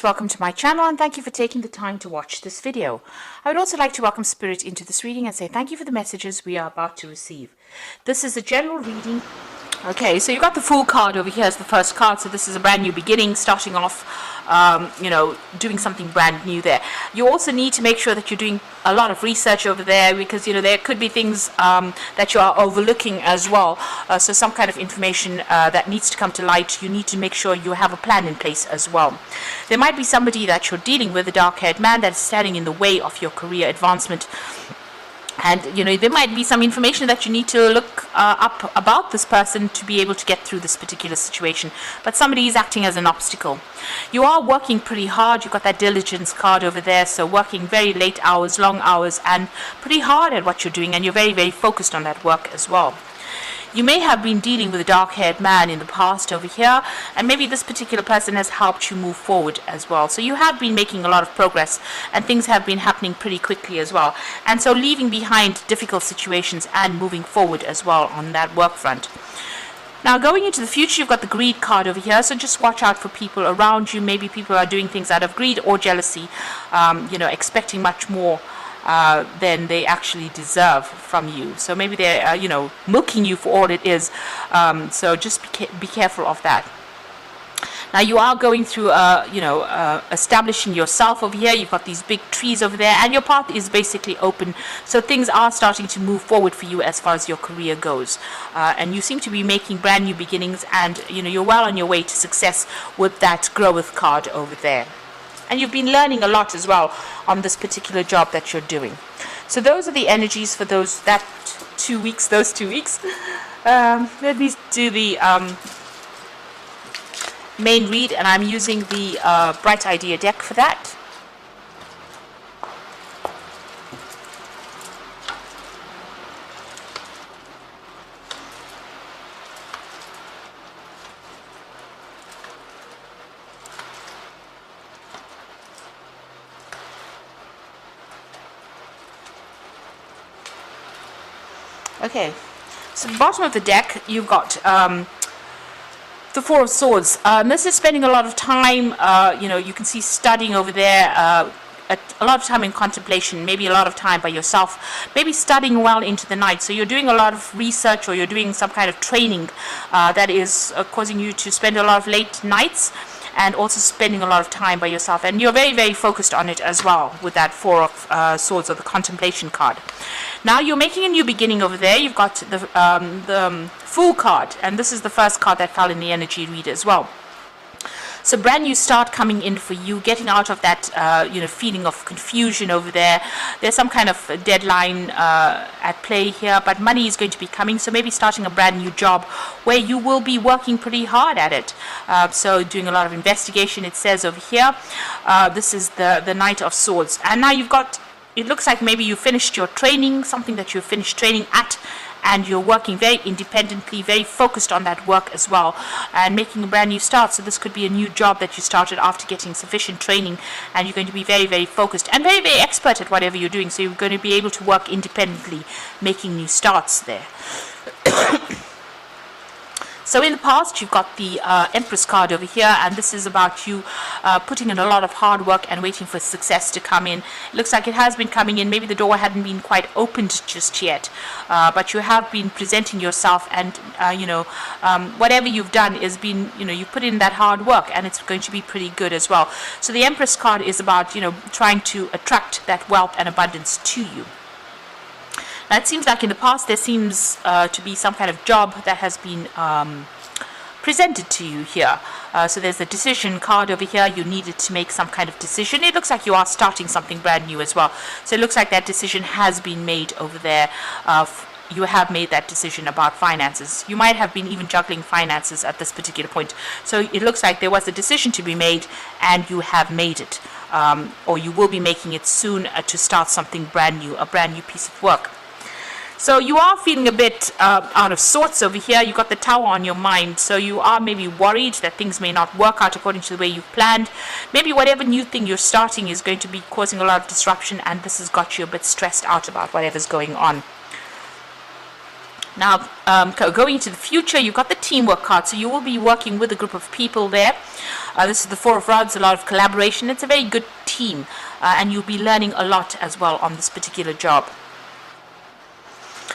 Welcome to my channel and thank you for taking the time to watch this video. I would also like to welcome Spirit into this reading and say thank you for the messages we are about to receive. This is a general reading. Okay, so you got the Fool card over here as the first card. So this is a brand new beginning, starting off, doing something brand new there. You also need to make sure that you're doing a lot of research over there because, there could be things that you are overlooking as well. So some kind of information that needs to come to light, you need to make sure you have a plan in place as well. There might be somebody that you're dealing with, a dark-haired man that is standing in the way of your career advancement. And, there might be some information that you need to look up about this person to be able to get through this particular situation. But somebody is acting as an obstacle. You are working pretty hard. You've got that diligence card over there. So working very late hours, long hours, and pretty hard at what you're doing. And you're very, very focused on that work as well. You may have been dealing with a dark-haired man in the past over here, and maybe this particular person has helped you move forward as well. So you have been making a lot of progress, and things have been happening pretty quickly as well. And so leaving behind difficult situations and moving forward as well on that work front. Now, going into the future, you've got the greed card over here, so just watch out for people around you. Maybe people are doing things out of greed or jealousy, expecting much more than they actually deserve from you. So maybe they're, milking you for all it is. So just be careful of that. Now you are going through, establishing yourself over here. You've got these big trees over there, and your path is basically open. So things are starting to move forward for you as far as your career goes. And you seem to be making brand new beginnings, and you're well on your way to success with that growth card over there. And you've been learning a lot as well on this particular job that you're doing. So those are the energies for those 2 weeks. Let me do the main read, and I'm using the Bright Idea deck for that. Okay, so the bottom of the deck, you've got the Four of Swords. This is spending a lot of time, you can see studying over there, a lot of time in contemplation, maybe a lot of time by yourself, maybe studying well into the night. So you're doing a lot of research, or you're doing some kind of training that is causing you to spend a lot of late nights, and also spending a lot of time by yourself. And you're very, very focused on it as well with that Four of Swords, or the Contemplation card. Now you're making a new beginning over there. You've got the Fool card, and this is the first card that fell in the energy read as well. So brand new start coming in for you, getting out of that feeling of confusion over there. There's some kind of deadline at play here, but money is going to be coming. So maybe starting a brand new job where you will be working pretty hard at it. So doing a lot of investigation, it says over here. This is the Knight of Swords. And now you've got, it looks like maybe you finished your training, something that you finished training at, and you're working very independently, very focused on that work as well, and making a brand new start. So this could be a new job that you started after getting sufficient training, and you're going to be very, very focused and very, very expert at whatever you're doing. So you're going to be able to work independently, making new starts there. So in the past, you've got the Empress card over here, and this is about you putting in a lot of hard work and waiting for success to come in. It looks like it has been coming in. Maybe the door hadn't been quite opened just yet, but you have been presenting yourself, and whatever you've done is been, you put in that hard work, and it's going to be pretty good as well. So the Empress card is about, trying to attract that wealth and abundance to you. Now, it seems like in the past there seems to be some kind of job that has been presented to you here. So there's a decision card over here. You needed to make some kind of decision. It looks like you are starting something brand new as well. So it looks like that decision has been made over there. You have made that decision about finances. You might have been even juggling finances at this particular point. So it looks like there was a decision to be made, and you have made it. Or you will be making it soon to start something brand new, a brand new piece of work. So you are feeling a bit out of sorts over here. You've got the Tower on your mind. So you are maybe worried that things may not work out according to the way you've planned. Maybe whatever new thing you're starting is going to be causing a lot of disruption, and this has got you a bit stressed out about whatever's going on. Now, going into the future, you've got the teamwork card, so you will be working with a group of people there. This is the Four of Rods, a lot of collaboration. It's a very good team, and you'll be learning a lot as well on this particular job.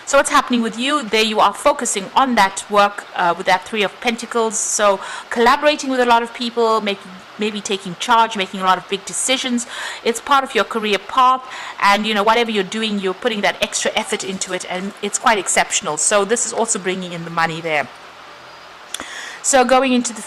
So what's happening with you? There you are focusing on that work with that Three of Pentacles. So collaborating with a lot of people, maybe taking charge, making a lot of big decisions. It's part of your career path, and whatever you're doing, you're putting that extra effort into it, and it's quite exceptional. So this is also bringing in the money there. So going into the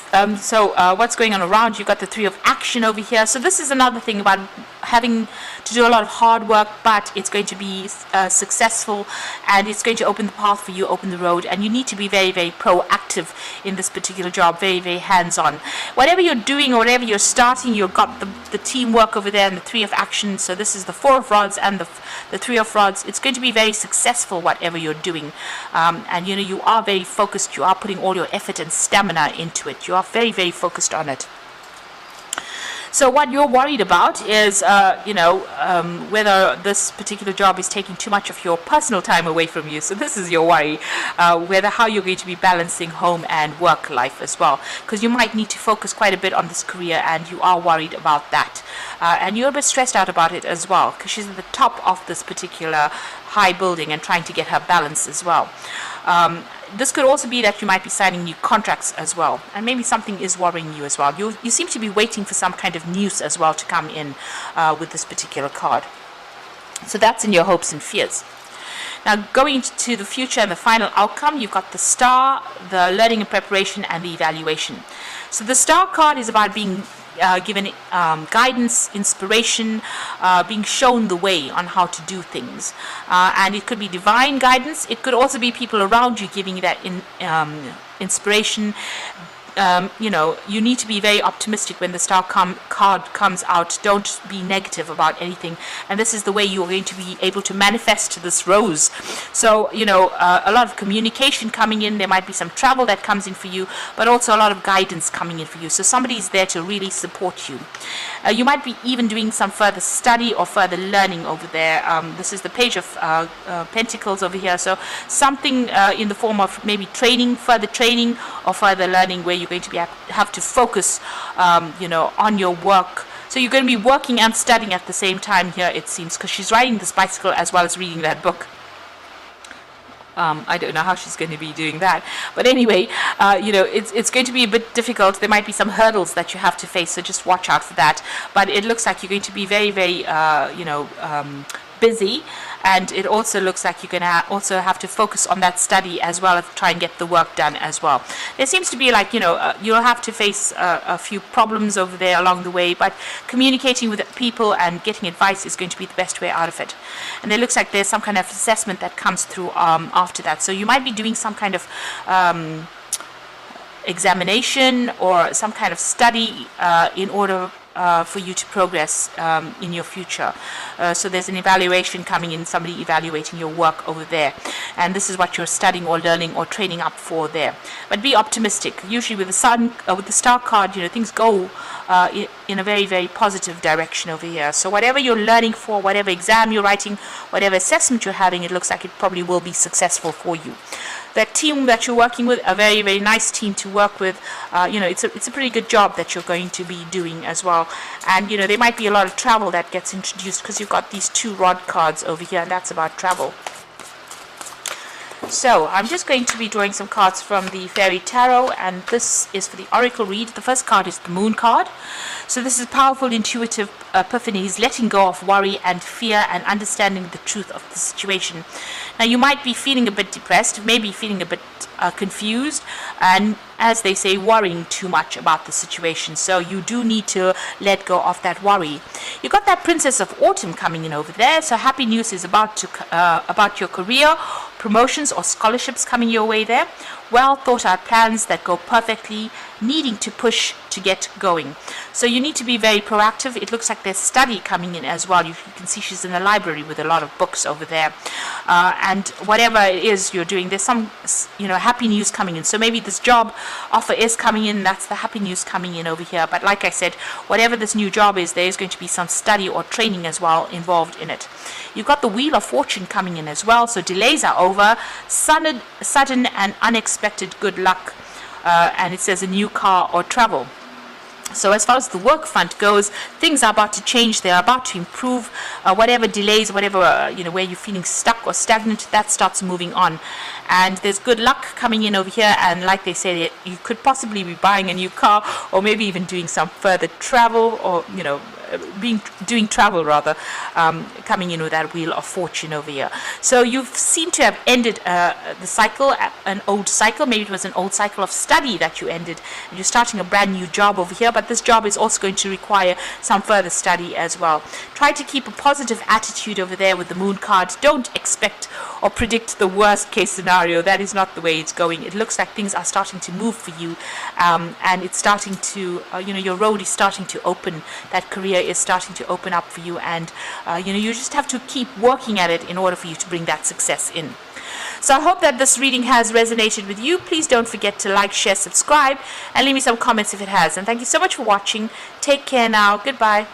what's going on around, you've got the Three of Action over here. So this is another thing about having to do a lot of hard work, but it's going to be successful, and it's going to open the path for you, open the road, and you need to be very, very proactive in this particular job, very, very hands-on. Whatever you're doing or whatever you're starting, you've got the teamwork over there and the Three of Action. So this is the Four of Rods and the Three of Rods. It's going to be very successful, whatever you're doing, and you are very focused. You are putting all your effort and stamina into it. You are very, very focused on it. So what you're worried about is, whether this particular job is taking too much of your personal time away from you. So this is your worry, how you're going to be balancing home and work life as well. Because you might need to focus quite a bit on this career, and you are worried about that. And you're a bit stressed out about it as well, because she's at the top of this particular high building and trying to get her balance as well. This could also be that you might be signing new contracts as well, and maybe something is worrying you as well. You seem to be waiting for some kind of news as well to come in with this particular card. So that's in your hopes and fears. Now, going to the future and the final outcome, you've got the Star, the learning and preparation, and the evaluation. So the Star card is about being given guidance, inspiration, being shown the way on how to do things, and it could be divine guidance. It could also be people around you giving you that inspiration. You need to be very optimistic when the Star card comes out. Don't be negative about anything, and this is the way you're going to be able to manifest this rose. So a lot of communication coming in. There might be some travel that comes in for you, but also a lot of guidance coming in for you. So somebody is there to really support you. You might be even doing some further study or further learning over there. This is the Page of Pentacles over here. So something in the form of maybe further training or further learning, where you're going to have to focus on your work. So you're going to be working and studying at the same time here, it seems, because she's riding this bicycle as well as reading that book. I don't know how she's going to be doing that, but anyway, it's going to be a bit difficult. There might be some hurdles that you have to face, so just watch out for that. But it looks like you're going to be very, very busy, and it also looks like you're going to also have to focus on that study as well as try and get the work done as well. There seems to be like you'll have to face a few problems over there along the way, but communicating with people and getting advice is going to be the best way out of it. And it looks like there's some kind of assessment that comes through after that, so you might be doing some kind of examination or some kind of study in order for you to progress in your future. So there's an evaluation coming in, somebody evaluating your work over there, and this is what you're studying or learning or training up for there. But be optimistic. Usually with the Star card, things go in a very, very positive direction over here. So whatever you're learning for, whatever exam you're writing, whatever assessment you're having, it looks like it probably will be successful for you. That team that you're working with, a very, very nice team to work with. It's a pretty good job that you're going to be doing as well. And there might be a lot of travel that gets introduced, because you've got these 2 rod cards over here, and that's about travel. So I'm just going to be drawing some cards from the Fairy Tarot, and this is for the Oracle read. The first card is the Moon card. So this is powerful, intuitive epiphanies, letting go of worry and fear and understanding the truth of the situation. Now you might be feeling a bit depressed, maybe feeling a bit confused, and as they say, worrying too much about the situation. So you do need to let go of that worry. You got that Princess of Autumn coming in over there. So happy news is about your career, promotions or scholarships coming your way there. Well thought out plans that go perfectly needing to push to get going. So you need to be very proactive. It looks like there's study coming in as well. You can see she's in the library with a lot of books over there. And whatever it is you're doing, there's some, happy news coming in. So maybe this job offer is coming in. That's the happy news coming in over here. But like I said, whatever this new job is, there is going to be some study or training as well involved in it. You've got the Wheel of Fortune coming in as well. So delays are over. Sudden and unexpected good luck. And it says a new car or travel. So as far as the work front goes, things are about to change. They're about to improve. Whatever delays, whatever, where you're feeling stuck or stagnant, that starts moving on. And there's good luck coming in over here. And like they say, you could possibly be buying a new car, or maybe even doing some further travel, or, doing travel rather, coming in with that Wheel of Fortune over here. So you seem to have ended the cycle, an old cycle. Maybe it was an old cycle of study that you ended, and you're starting a brand new job over here. But this job is also going to require some further study as well. Try to keep a positive attitude over there with the Moon card. Don't expect or predict the worst case scenario. That is not the way it's going. It looks like things are starting to move for you, and it's starting to, your road is starting to open. That career is starting to open up for you, and you just have to keep working at it in order for you to bring that success in. So I hope that this reading has resonated with you. Please don't forget to like, share, subscribe, and leave me some comments if it has. And thank you so much for watching. Take care now. Goodbye.